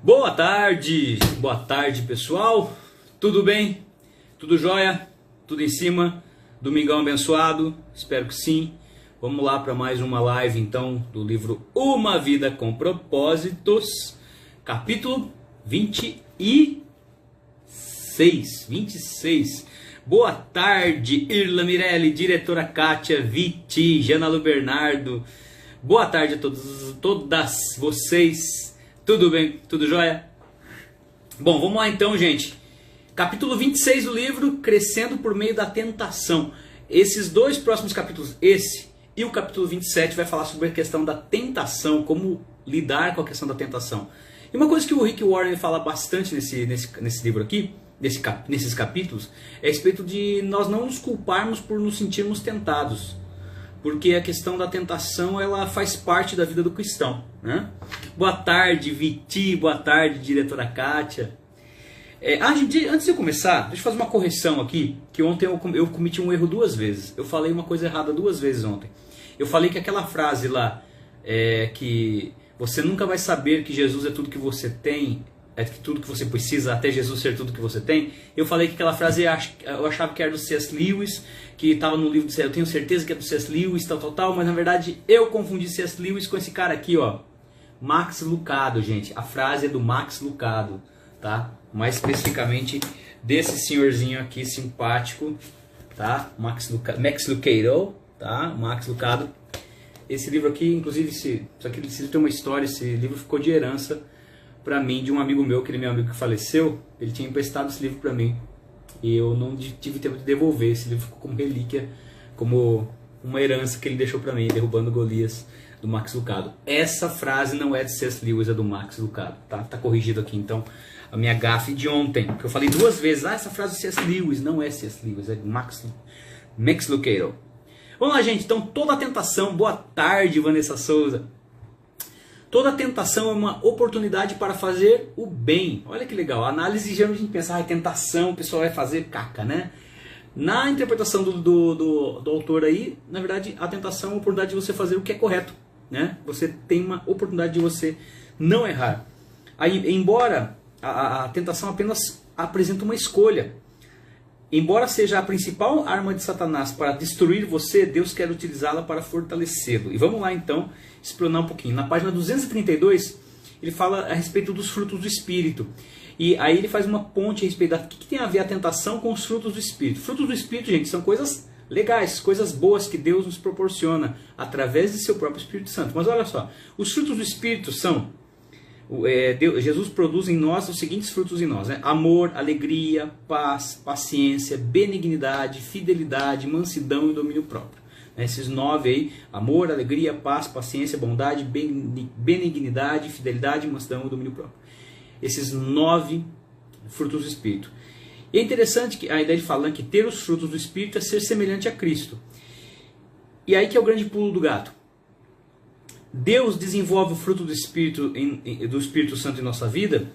Boa tarde pessoal, tudo bem? Tudo jóia? Tudo em cima? Domingão abençoado? Espero que sim. Vamos lá para mais uma live então do livro Uma Vida com Propósitos, capítulo 26. Boa tarde, Irla Mirelli, diretora Kátia, Viti, Jana Lu Bernardo. Boa tarde a todas vocês. Tudo bem? Tudo jóia? Bom, vamos lá então, gente. Capítulo 26 do livro, Crescendo por Meio da Tentação. Esses dois próximos capítulos, esse e o capítulo 27, vai falar sobre a questão da tentação, como lidar com a questão da tentação. E uma coisa que o Rick Warren fala bastante nesse livro aqui, nesses capítulos, é a respeito de nós não nos culparmos por nos sentirmos tentados. Porque a questão da tentação, ela faz parte da vida do cristão, né? Boa tarde, Viti. Boa tarde, diretora Kátia. Gente, antes de eu começar, deixa eu fazer uma correção aqui. Que ontem eu cometi um erro duas vezes. Eu falei uma coisa errada duas vezes ontem. Eu falei que aquela frase lá, que você nunca vai saber que Jesus é tudo que você tem, é tudo que você precisa, até Jesus ser tudo que você tem. Eu falei que aquela frase eu achava que era do C.S. Lewis, que estava no livro do C.S. Eu tenho certeza que é do C.S. Lewis, tal, mas na verdade eu confundi C.S. Lewis com esse cara aqui, ó, Max Lucado, gente. A frase é do Max Lucado, tá? Mais especificamente desse senhorzinho aqui simpático, tá? Max Lucado, tá? Max Lucado. Esse livro aqui, inclusive, só que ele precisa ter uma história. Esse livro ficou de herança para mim de um amigo meu, aquele meu amigo que faleceu. Ele tinha emprestado esse livro para mim e eu não tive tempo de devolver. Esse livro ficou como relíquia, como uma herança que ele deixou para mim, Derrubando Golias, do Max Lucado. Essa frase não é de C.S. Lewis, é do Max Lucado, tá? Tá corrigido aqui então a minha gafe de ontem, que eu falei duas vezes. Essa frase é C.S. Lewis, não é C.S. Lewis, é do Max Lucado. Vamos lá, gente. Então, toda tentação. Boa tarde, Vanessa Souza. Toda tentação é uma oportunidade para fazer o bem. Olha que legal. A análise, geralmente a gente pensa, tentação, o pessoal vai fazer caca, né? Na interpretação do autor aí, na verdade, a tentação é uma oportunidade de você fazer o que é correto, né? Você tem uma oportunidade de você não errar. Aí, embora a tentação apenas apresenta uma escolha, embora seja a principal arma de Satanás para destruir você, Deus quer utilizá-la para fortalecê-lo. E vamos lá então explanar um pouquinho. Na página 232, ele fala a respeito dos frutos do Espírito. E aí ele faz uma ponte a respeito do que tem a ver a tentação com os frutos do Espírito. Frutos do Espírito, gente, são coisas legais, coisas boas que Deus nos proporciona através de seu próprio Espírito Santo. Mas olha só, os frutos do Espírito são... Jesus produz em nós os seguintes frutos em nós, né? Amor, alegria, paz, paciência, benignidade, fidelidade, mansidão e domínio próprio. Esses 9 aí: amor, alegria, paz, paciência, bondade, benignidade, fidelidade, mansidão e domínio próprio. Esses 9 frutos do Espírito. E é interessante que a ideia de falando que ter os frutos do Espírito é ser semelhante a Cristo. E aí que é o grande pulo do gato. Deus desenvolve o fruto do Espírito Santo em nossa vida.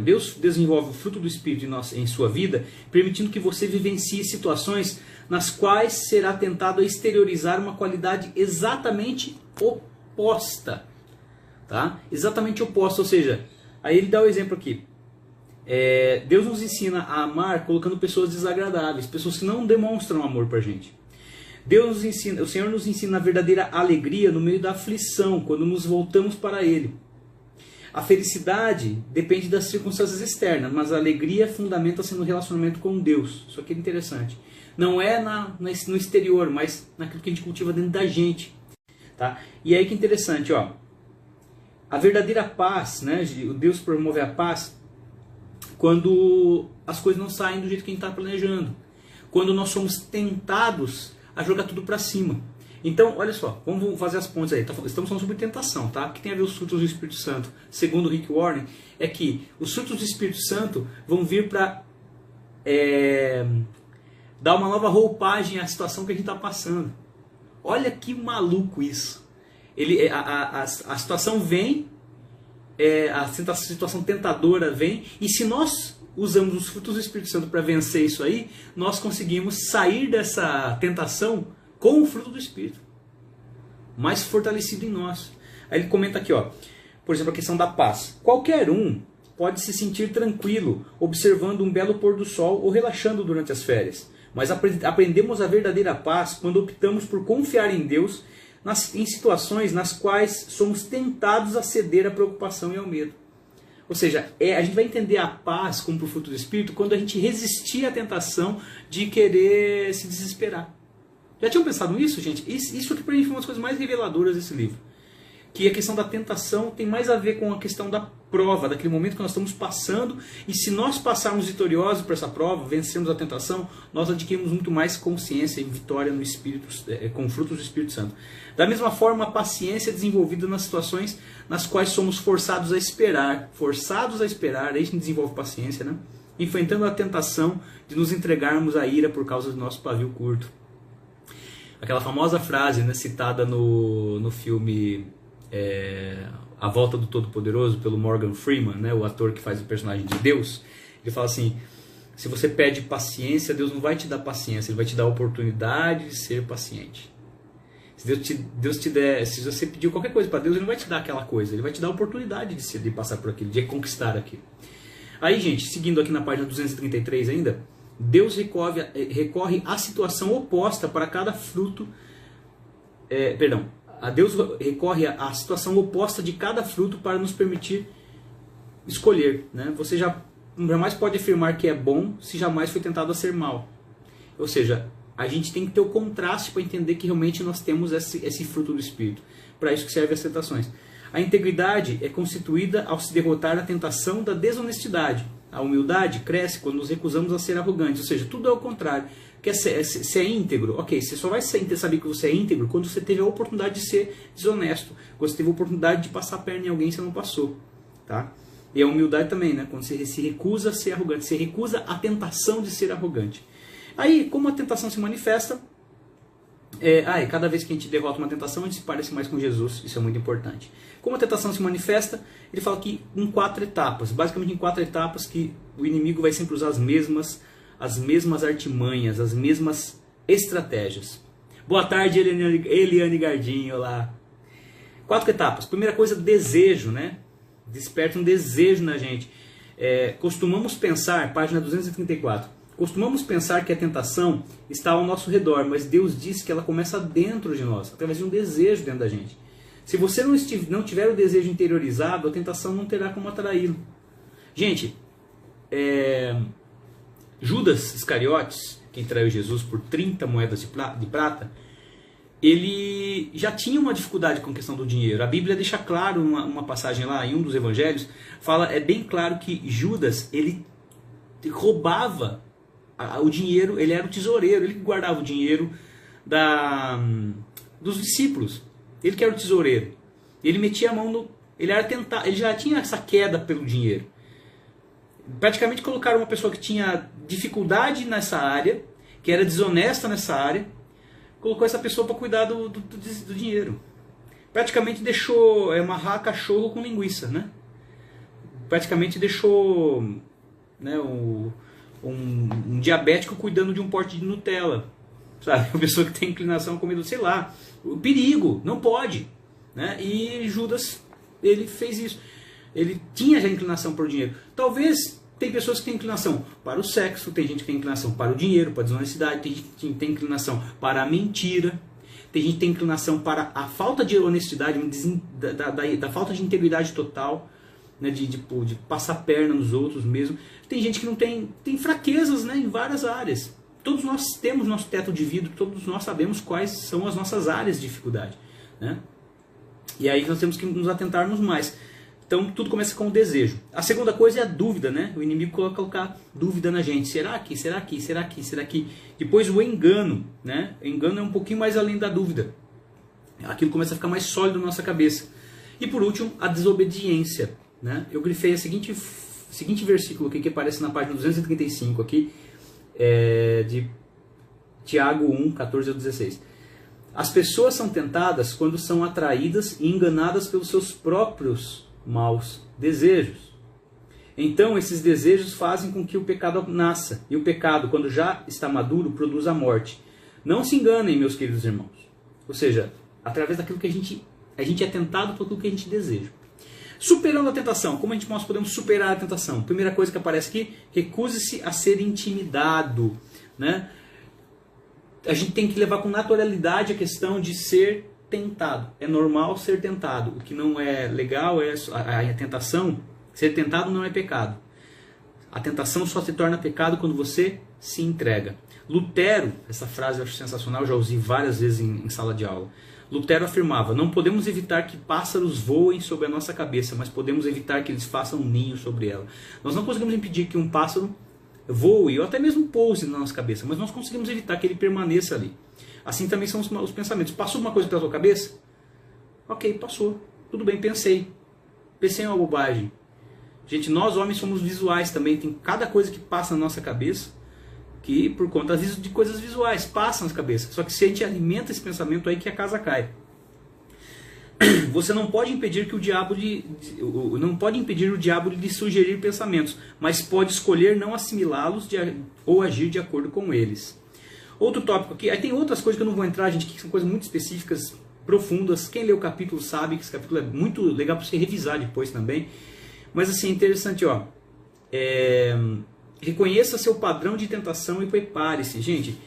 Deus desenvolve o fruto do Espírito em sua vida, permitindo que você vivencie situações nas quais será tentado a exteriorizar uma qualidade exatamente oposta. Tá? Exatamente oposta, ou seja, aí ele dá o exemplo aqui. Deus nos ensina a amar colocando pessoas desagradáveis, pessoas que não demonstram amor pra gente. O Senhor nos ensina a verdadeira alegria no meio da aflição, quando nos voltamos para Ele. A felicidade depende das circunstâncias externas, mas a alegria fundamenta-se no relacionamento com Deus. Isso aqui é interessante. Não é no exterior, mas naquilo que a gente cultiva dentro da gente. Tá? E aí que é interessante, ó. A verdadeira paz, né? Deus promove a paz quando as coisas não saem do jeito que a gente está planejando. Quando nós somos tentados a jogar tudo para cima. Então, olha só, vamos fazer as pontes aí. Estamos falando sobre tentação, tá? O que tem a ver os frutos do Espírito Santo? Segundo Rick Warren, é que os frutos do Espírito Santo vão vir para dar uma nova roupagem à situação que a gente está passando. Olha que maluco isso. A situação vem, a situação tentadora vem, e se nós usamos os frutos do Espírito Santo para vencer isso aí, nós conseguimos sair dessa tentação com o fruto do Espírito, mais fortalecido em nós. Aí ele comenta aqui, ó, por exemplo, a questão da paz. Qualquer um pode se sentir tranquilo, observando um belo pôr do sol ou relaxando durante as férias. Mas aprendemos a verdadeira paz quando optamos por confiar em Deus em situações nas quais somos tentados a ceder à preocupação e ao medo. Ou seja, a gente vai entender a paz como fruto do Espírito quando a gente resistir à tentação de querer se desesperar. Já tinham pensado nisso, gente? Isso aqui para mim foi uma das coisas mais reveladoras desse livro. Que a questão da tentação tem mais a ver com a questão da prova, daquele momento que nós estamos passando, e se nós passarmos vitoriosos por essa prova, vencemos a tentação, nós adquirimos muito mais consciência e vitória no Espírito, com frutos do Espírito Santo. Da mesma forma, a paciência é desenvolvida nas situações nas quais somos forçados a esperar, aí a gente desenvolve paciência, né? Enfrentando a tentação de nos entregarmos à ira por causa do nosso pavio curto. Aquela famosa frase, né, citada no filme A Volta do Todo-Poderoso, pelo Morgan Freeman, né, o ator que faz o personagem de Deus. Ele fala assim: se você pede paciência, Deus não vai te dar paciência, Ele vai te dar a oportunidade de ser paciente. Se você pediu qualquer coisa para Deus, Ele não vai te dar aquela coisa, Ele vai te dar a oportunidade de passar por aquilo, de conquistar aquilo. Aí, gente, seguindo aqui na página 233 ainda, Deus recorre à situação oposta para cada fruto. Deus recorre à situação oposta de cada fruto para nos permitir escolher. Né? Você jamais pode afirmar que é bom se jamais foi tentado a ser mal. Ou seja, a gente tem que ter o contraste para entender que realmente nós temos esse fruto do Espírito. Para isso que servem as tentações. A integridade é constituída ao se derrotar a tentação da desonestidade. A humildade cresce quando nos recusamos a ser arrogantes. Ou seja, tudo é o contrário. Se é íntegro, ok, você só vai saber que você é íntegro quando você teve a oportunidade de ser desonesto. Quando você teve a oportunidade de passar a perna em alguém e você não passou. Tá? E a humildade também, né? Quando você se recusa a ser arrogante. Você recusa a tentação de ser arrogante. Aí, como a tentação se manifesta, cada vez que a gente derrota uma tentação, a gente se parece mais com Jesus. Isso é muito importante. Como a tentação se manifesta, ele fala que em 4 etapas. Basicamente em 4 etapas que o inimigo vai sempre usar as mesmas artimanhas, as mesmas estratégias. Boa tarde, Eliane Gardinho, olá. 4 etapas. Primeira coisa, desejo, né? Desperta um desejo na gente. Costumamos pensar, página 234, costumamos pensar que a tentação está ao nosso redor, mas Deus diz que ela começa dentro de nós, através de um desejo dentro da gente. Se você não tiver o desejo interiorizado, a tentação não terá como atraí-lo. Gente, Judas Iscariotes, quem traiu Jesus por 30 moedas de prata, ele já tinha uma dificuldade com a questão do dinheiro. A Bíblia deixa claro, uma passagem lá em um dos evangelhos, é bem claro que Judas, ele roubava o dinheiro, ele era o tesoureiro, ele guardava o dinheiro dos discípulos. Ele que era o tesoureiro. Ele metia a mão ele já tinha essa queda pelo dinheiro. Praticamente colocaram uma pessoa que tinha dificuldade nessa área, que era desonesta nessa área, colocou essa pessoa para cuidar do dinheiro. Praticamente deixou amarrar cachorro com linguiça, né? Praticamente deixou, né, um diabético cuidando de um pote de Nutella, sabe? Uma pessoa que tem inclinação a comer, sei lá, o perigo, não pode, né? E Judas, ele fez isso. Ele tinha já inclinação por dinheiro. Talvez tem pessoas que têm inclinação para o sexo, tem gente que tem inclinação para o dinheiro, para a desonestidade, tem gente que tem inclinação para a mentira, tem gente que tem inclinação para a falta de honestidade, da falta de integridade total, né, de passar perna nos outros mesmo. Tem gente que não tem fraquezas, né, em várias áreas. Todos nós temos nosso teto de vidro, todos nós sabemos quais são as nossas áreas de dificuldade, né? E aí nós temos que nos atentarmos mais. Então tudo começa com o desejo. A segunda coisa é a dúvida, né? O inimigo coloca dúvida na gente. Será que? Será que? Será que? Será que? Depois o engano, né? O engano é um pouquinho mais além da dúvida. Aquilo começa a ficar mais sólido na nossa cabeça. E por último, a desobediência, né? Eu grifei o seguinte versículo aqui que aparece na página 235 aqui, de Tiago 1, 14 a 16. As pessoas são tentadas quando são atraídas e enganadas pelos seus próprios maus desejos. Então esses desejos fazem com que o pecado nasça. E o pecado, quando já está maduro, produz a morte. Não se enganem, meus queridos irmãos. Ou seja, através daquilo que a gente é tentado por aquilo que a gente deseja. Superando a tentação. Como nós podemos superar a tentação? Primeira coisa que aparece aqui, recuse-se a ser intimidado. Né? A gente tem que levar com naturalidade a questão de ser tentado. É normal ser tentado. O que não é legal é a tentação. Ser tentado não é pecado. A tentação só se torna pecado quando você se entrega. Lutero, essa frase eu acho sensacional, já usei várias vezes em sala de aula. Lutero afirmava: não podemos evitar que pássaros voem sobre a nossa cabeça, mas podemos evitar que eles façam um ninho sobre ela. Nós não conseguimos impedir que um pássaro voe ou até mesmo pouse na nossa cabeça, mas nós conseguimos evitar que ele permaneça ali. Assim também são os pensamentos. Passou uma coisa pela sua cabeça? Ok, passou. Tudo bem, pensei. Pensei em uma bobagem. Gente, nós homens somos visuais também. Tem cada coisa que passa na nossa cabeça que, por conta de coisas visuais, passa na cabeça. Só que se a gente alimenta esse pensamento, aí que a casa cai. Você não pode impedir que o diabo de sugerir pensamentos, mas pode escolher não assimilá-los ou agir de acordo com eles. Outro tópico aqui, aí tem outras coisas que eu não vou entrar, gente, que são coisas muito específicas, profundas. Quem lê o capítulo sabe que esse capítulo é muito legal para você revisar depois também. Mas assim, é interessante, ó. Reconheça seu padrão de tentação e prepare-se. Gente,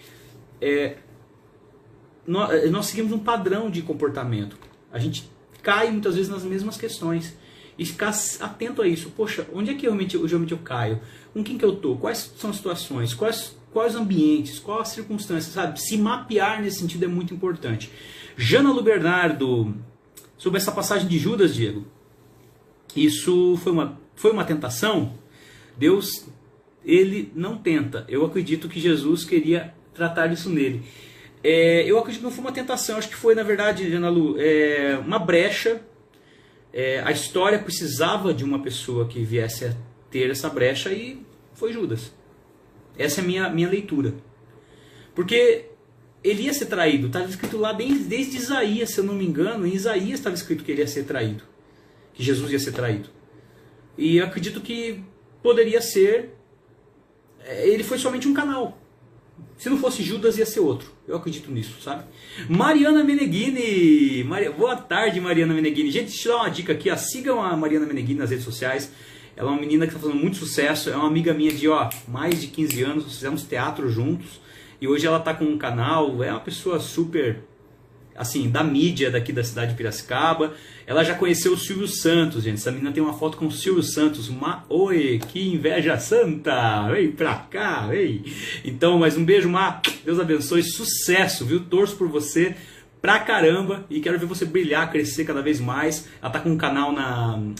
nós seguimos um padrão de comportamento. A gente cai muitas vezes nas mesmas questões. E ficar atento a isso. Poxa, onde é que geralmente eu caio? Com quem que eu estou? Quais são as situações? Quais os ambientes? Quais as circunstâncias? Sabe? Se mapear nesse sentido é muito importante. Jannalu Bernardo, sobre essa passagem de Judas, Diego. Isso foi uma tentação? Deus, ele não tenta. Eu acredito que Jesus queria tratar disso nele. Eu acredito que não foi uma tentação. Acho que foi, na verdade, Jannalu, uma brecha. A história precisava de uma pessoa que viesse a ter essa brecha e foi Judas. Essa é a minha leitura. Porque ele ia ser traído. Estava escrito lá desde Isaías, se eu não me engano. Em Isaías estava escrito que ele ia ser traído. Que Jesus ia ser traído. E eu acredito que poderia ser... Ele foi somente um canal. Se não fosse Judas, ia ser outro. Eu acredito nisso, sabe? Mariana Meneghini. Boa tarde, Mariana Meneghini. Gente, deixa eu dar uma dica aqui. Sigam a Mariana Meneghini nas redes sociais. Ela é uma menina que está fazendo muito sucesso. É uma amiga minha de mais de 15 anos. Nós fizemos teatro juntos. E hoje ela está com um canal. É uma pessoa super... assim, da mídia daqui da cidade de Piracicaba. Ela já conheceu o Silvio Santos, gente. Essa menina tem uma foto com o Silvio Santos. Oi, que inveja santa! Vem pra cá, vem! Então, mais um beijo, Má. Deus abençoe. Sucesso, viu? Torço por você pra caramba. E quero ver você brilhar, crescer cada vez mais. Ela tá com um canal,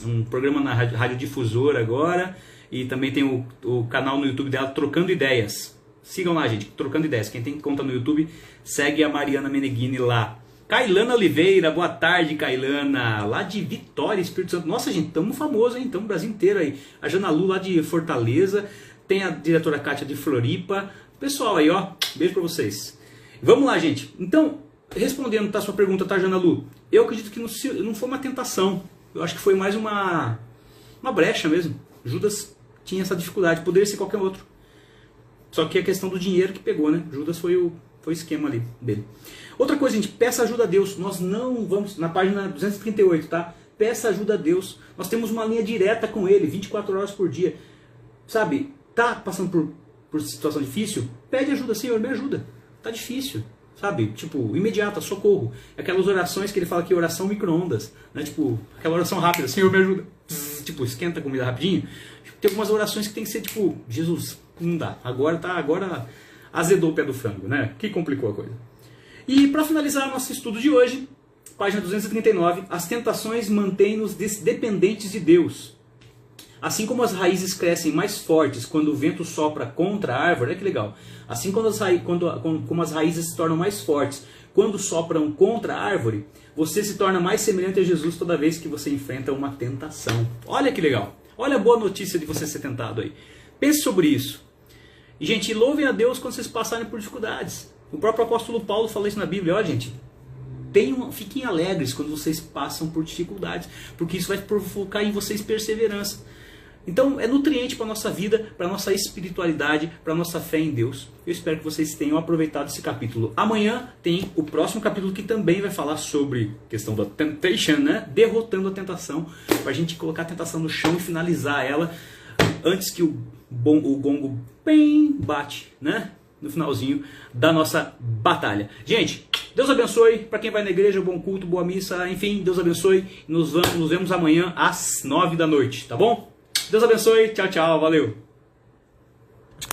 um programa na Rádio Difusora agora. E também tem o canal no YouTube dela, Trocando Ideias. Sigam lá, gente. Trocando Ideias. Quem tem conta no YouTube, segue a Mariana Meneghini lá. Kailana Oliveira, boa tarde, Kailana, lá de Vitória, Espírito Santo. Nossa, gente, estamos famosos, hein? Estamos no Brasil inteiro aí. A Jannalu lá de Fortaleza, tem a diretora Kátia de Floripa. Pessoal aí, ó, beijo pra vocês. Vamos lá, gente. Então, respondendo a sua pergunta, tá, Jannalu? Eu acredito que não foi uma tentação. Eu acho que foi mais uma brecha mesmo. Judas tinha essa dificuldade, poderia ser qualquer outro. Só que a questão do dinheiro que pegou, né? Judas foi o esquema ali dele. Outra coisa, gente, peça ajuda a Deus. Nós não vamos, na página 238, tá? Peça ajuda a Deus. Nós temos uma linha direta com Ele, 24 horas por dia. Sabe, tá passando por situação difícil? Pede ajuda, Senhor, me ajuda. Tá difícil, sabe? Tipo, imediata, socorro. Aquelas orações que ele fala que é oração micro-ondas, né? Tipo, aquela oração rápida, Senhor, me ajuda. Tipo, esquenta a comida rapidinho. Tem algumas orações que tem que ser tipo, Jesus, não dá. Agora azedou o pé do frango, né? Que complicou a coisa. E para finalizar nosso estudo de hoje, página 239, as tentações mantêm-nos dependentes de Deus. Assim como as raízes crescem mais fortes quando o vento sopra contra a árvore, olha que legal. Assim como as raízes se tornam mais fortes quando sopram contra a árvore, você se torna mais semelhante a Jesus toda vez que você enfrenta uma tentação. Olha que legal. Olha a boa notícia de você ser tentado aí. Pense sobre isso. E, gente, louvem a Deus quando vocês passarem por dificuldades. O próprio apóstolo Paulo fala isso na Bíblia. Olha, gente, fiquem alegres quando vocês passam por dificuldades, porque isso vai provocar em vocês perseverança. Então é nutriente para a nossa vida, para a nossa espiritualidade, para a nossa fé em Deus. Eu espero que vocês tenham aproveitado esse capítulo. Amanhã tem o próximo capítulo que também vai falar sobre a questão da temptation, né? Derrotando a tentação, para a gente colocar a tentação no chão e finalizar ela antes que o gongo bem bate, né? No finalzinho da nossa batalha. Gente, Deus abençoe. Para quem vai na igreja, bom culto, boa missa, enfim, Deus abençoe. Nos vemos amanhã às 9 da noite, tá bom? Deus abençoe. Tchau, tchau. Valeu.